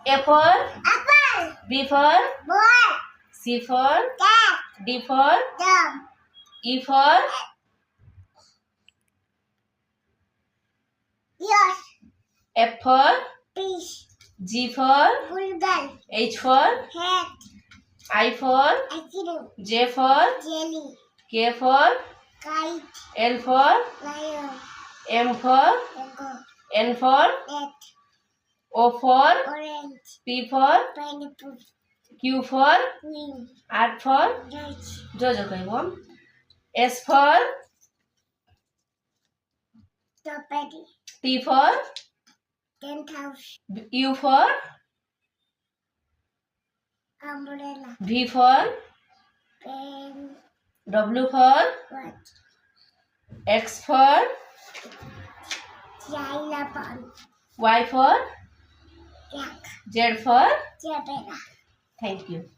A for apple, B for boy, C for cat, D for dog, E for yes, F for fish, G for bulldog, H for hat, I for accident, J for jelly, K for kite, L for lion, M for mango, N for net, O for orange, P for pineapple, Q for green, R for Dutch, Jojo कहब S for strawberry, T for 10,000, U for umbrella, V for pen, W for what, X for xylophone, Y for yak, Z for zebra. thank you.